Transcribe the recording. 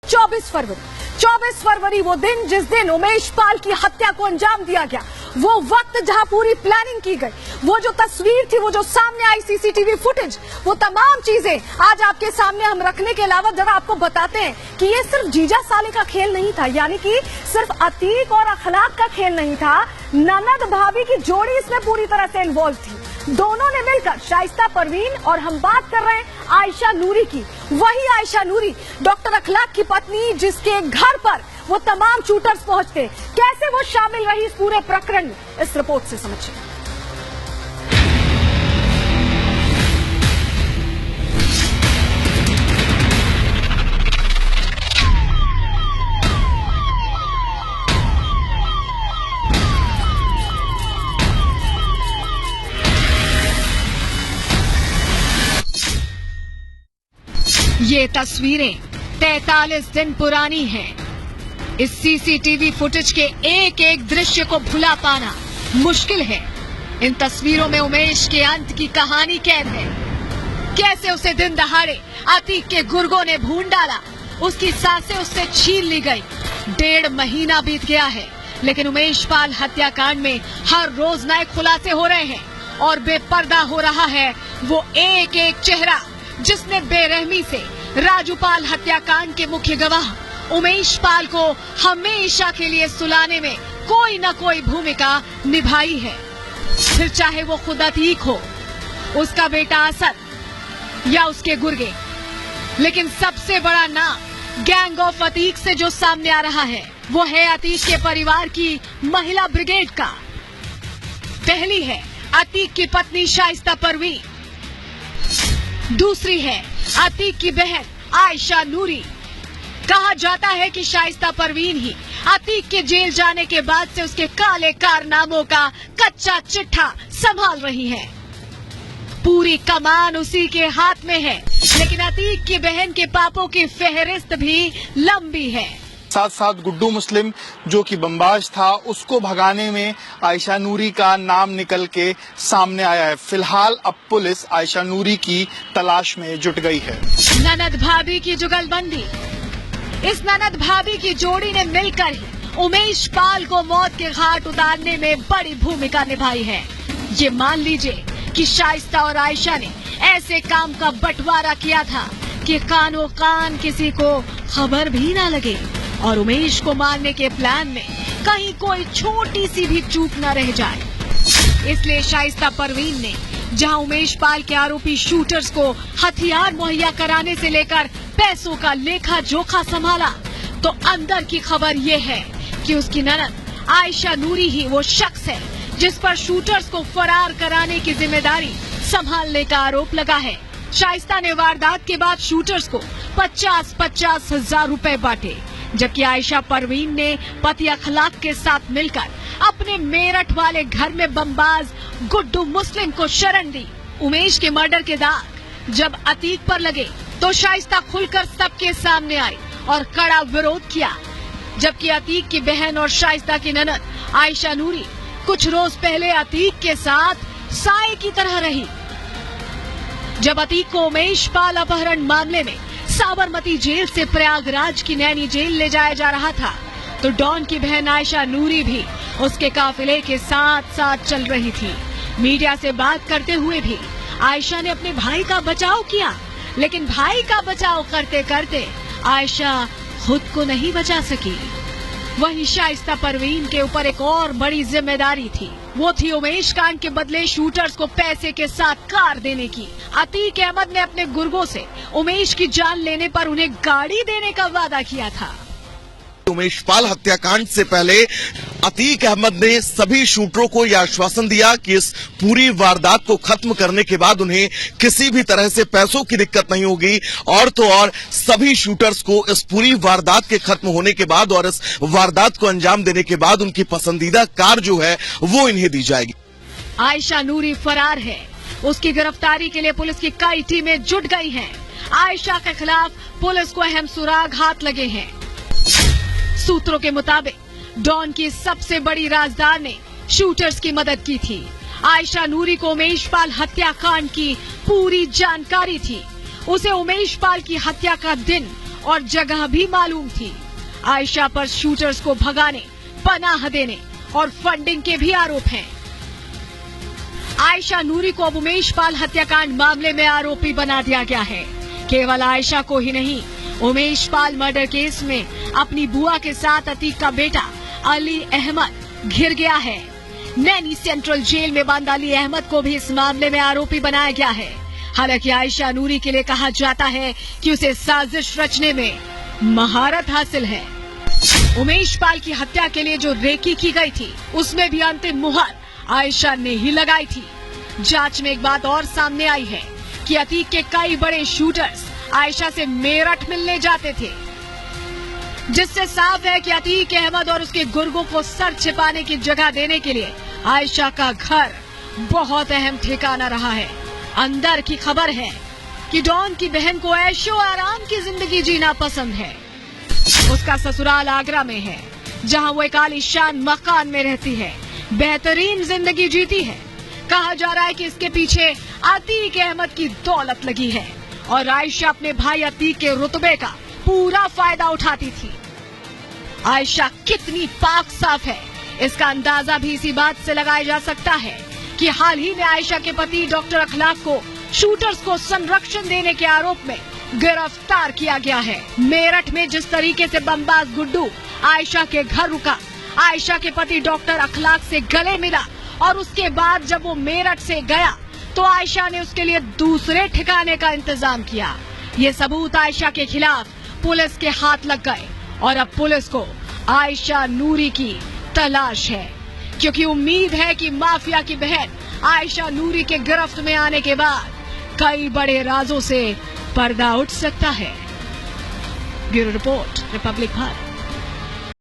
24 फरवरी वो दिन जिस दिन उमेश पाल की हत्या को अंजाम दिया गया, वो वक्त जहां पूरी प्लानिंग की गई, वो जो तस्वीर थी, वो जो सामने आई सीसीटीवी फुटेज, वो तमाम चीजें आज आपके सामने हम रखने के अलावा जरा आपको बताते हैं कि ये सिर्फ जीजा साले का खेल नहीं था, यानी कि सिर्फ अतीक और अखलाक का खेल नहीं था, ननद भाभी की जोड़ी इसमें पूरी तरह से इन्वॉल्व थी। दोनों ने मिलकर शाइस्ता परवीन, और हम बात कर रहे हैं आयशा नूरी की, वही आयशा नूरी डॉक्टर अखलाक की पत्नी, जिसके घर पर वो तमाम शूटर्स पहुंचते, कैसे वो शामिल रही इस पूरे प्रकरण में, इस रिपोर्ट से समझिए। ये तस्वीरें 43 दिन पुरानी हैं। इस सीसीटीवी फुटेज के एक एक दृश्य को भुला पाना मुश्किल है। इन तस्वीरों में उमेश के अंत की कहानी कैद है। कैसे उसे दिन दहाड़े अतीक के गुर्गों ने भून डाला, उसकी सांसें उससे छीन ली गई। 1.5 महीना बीत गया है, लेकिन उमेश पाल हत्याकांड में हर रोज नए खुलासे हो रहे हैं और बेपर्दा हो रहा है वो एक एक चेहरा जिसने बेरहमी से राजू पाल हत्याकांड के मुख्य गवाह उमेश पाल को हमेशा के लिए सुलाने में कोई न कोई भूमिका निभाई है। फिर चाहे वो खुद अतीक हो, उसका बेटा असद या उसके गुर्गे, लेकिन सबसे बड़ा नाम गैंग ऑफ अतीक से जो सामने आ रहा है वो है अतीक के परिवार की महिला ब्रिगेड का। पहली है अतीक की पत्नी शाइस्ता परवीन, दूसरी है अतीक की बहन आयशा नूरी। कहा जाता है कि शाइस्ता परवीन ही अतीक के जेल जाने के बाद से उसके काले कारनामों का कच्चा चिट्ठा संभाल रही है। पूरी कमान उसी के हाथ में है, लेकिन अतीक की बहन के पापों की फेहरिस्त भी लंबी है। साथ साथ गुड्डू मुस्लिम जो कि बमबाज था, उसको भगाने में आयशा नूरी का नाम निकल के सामने आया है। फिलहाल अब पुलिस आयशा नूरी की तलाश में जुट गई है। ननद भाभी की जुगलबंदी, इस ननद भाभी की जोड़ी ने मिलकर ही उमेश पाल को मौत के घाट उतारने में बड़ी भूमिका निभाई है। ये मान लीजिए कि शाइस्ता और आयशा ने ऐसे काम का बंटवारा किया था कि कानो कान किसी को खबर भी न लगे और उमेश को मारने के प्लान में कहीं कोई छोटी सी भी चूक न रह जाए। इसलिए शाइस्ता परवीन ने जहां उमेश पाल के आरोपी शूटर्स को हथियार मुहैया कराने से लेकर पैसों का लेखा जोखा संभाला, तो अंदर की खबर ये है कि उसकी ननद आयशा नूरी ही वो शख्स है जिस पर शूटर्स को फरार कराने की जिम्मेदारी संभालने का आरोप लगा है। शाइस्ता ने वारदात के बाद शूटर्स को 50-50 हजार रुपए बांटे, जबकि आयशा परवीन ने पति अखलाक के साथ मिलकर अपने मेरठ वाले घर में बमबाज गुड्डू मुस्लिम को शरण दी। उमेश के मर्डर के दाग जब अतीक पर लगे तो शाइस्ता खुलकर सबके सामने आई और कड़ा विरोध किया, जबकि अतीक की बहन और शाइस्ता की ननद आयशा नूरी कुछ रोज पहले अतीक के साथ साए की तरह रही। जब अतीक को उमेश पाल अपहरण मामले में साबरमती जेल से प्रयागराज की नैनी जेल ले जाया जा रहा था, तो डॉन की बहन आयशा नूरी भी उसके काफिले के साथ साथ चल रही थी। मीडिया से बात करते हुए भी आयशा ने अपने भाई का बचाव किया, लेकिन भाई का बचाव करते करते आयशा खुद को नहीं बचा सकी। वहीं शाइस्ता परवीन के ऊपर एक और बड़ी जिम्मेदारी थी, वो थी उमेश कांड के बदले शूटर्स को पैसे के साथ कार देने की। अतीक अहमद ने अपने गुर्गों से उमेश की जान लेने पर उन्हें गाड़ी देने का वादा किया था। उमेश पाल हत्याकांड से पहले अतीक अहमद ने सभी शूटरों को यह आश्वासन दिया कि इस पूरी वारदात को खत्म करने के बाद उन्हें किसी भी तरह से पैसों की दिक्कत नहीं होगी, और तो और सभी शूटर्स को इस पूरी वारदात के खत्म होने के बाद और इस वारदात को अंजाम देने के बाद उनकी पसंदीदा कार जो है वो इन्हें दी जाएगी। आयशा नूरी फरार है, उसकी गिरफ्तारी के लिए पुलिस की कई टीमें जुट गई हैं। आयशा के खिलाफ पुलिस को अहम सुराग हाथ लगे हैं। सूत्रों के मुताबिक डॉन की सबसे बड़ी राजदार ने शूटर्स की मदद की थी। आयशा नूरी को उमेश पाल हत्याकांड की पूरी जानकारी थी। उसे उमेश पाल की हत्या का दिन और जगह भी मालूम थी। आयशा पर शूटर्स को भगाने, पनाह देने और फंडिंग के भी आरोप हैं। आयशा नूरी को अब उमेश पाल हत्याकांड मामले में आरोपी बना दिया गया है। केवल आयशा को ही नहीं, उमेश पाल मर्डर केस में अपनी बुआ के साथ अतीक का बेटा अली अहमद घिर गया है। नैनी सेंट्रल जेल में बंद अली अहमद को भी इस मामले में आरोपी बनाया गया है। हालांकि आयशा नूरी के लिए कहा जाता है कि उसे साजिश रचने में महारत हासिल है। उमेश पाल की हत्या के लिए जो रेकी की गई थी, उसमें भी अंतिम मुहर आयशा ने ही लगाई थी। जांच में एक बात और सामने आई है कि अतीक के कई बड़े शूटर्स आयशा से मेरठ मिलने जाते थे, जिससे साफ है कि अतीक अहमद और उसके गुर्गों को सर छिपाने की जगह देने के लिए आयशा का घर बहुत अहम ठिकाना रहा है। अंदर की खबर है कि डॉन की बहन को ऐशो आराम की जिंदगी जीना पसंद है। उसका ससुराल आगरा में है, जहां वो एक आलीशान मकान में रहती है, बेहतरीन जिंदगी जीती है। कहा जा रहा है कि इसके पीछे अतीक अहमद की दौलत लगी है और आयशा अपने भाई अतीक के रुतबे का पूरा फायदा उठाती थी। आयशा कितनी पाक साफ है, इसका अंदाजा भी इसी बात से लगाया जा सकता है कि हाल ही में आयशा के पति डॉक्टर अखलाक को शूटर्स को संरक्षण देने के आरोप में गिरफ्तार किया गया है। मेरठ में जिस तरीके से बमबाज गुड्डू आयशा के घर रुका, आयशा के पति डॉक्टर अखलाक से गले मिला और उसके बाद जब वो मेरठ से गया तो आयशा ने उसके लिए दूसरे ठिकाने का इंतजाम किया। ये सबूत आयशा के खिलाफ पुलिस के हाथ लग गए और अब पुलिस को आयशा नूरी की तलाश है, क्योंकि उम्मीद है कि माफिया की बहन आयशा नूरी के गिरफ्त में आने के बाद कई बड़े राजों से पर्दा उठ सकता है। Bureau report, Republic Bharat.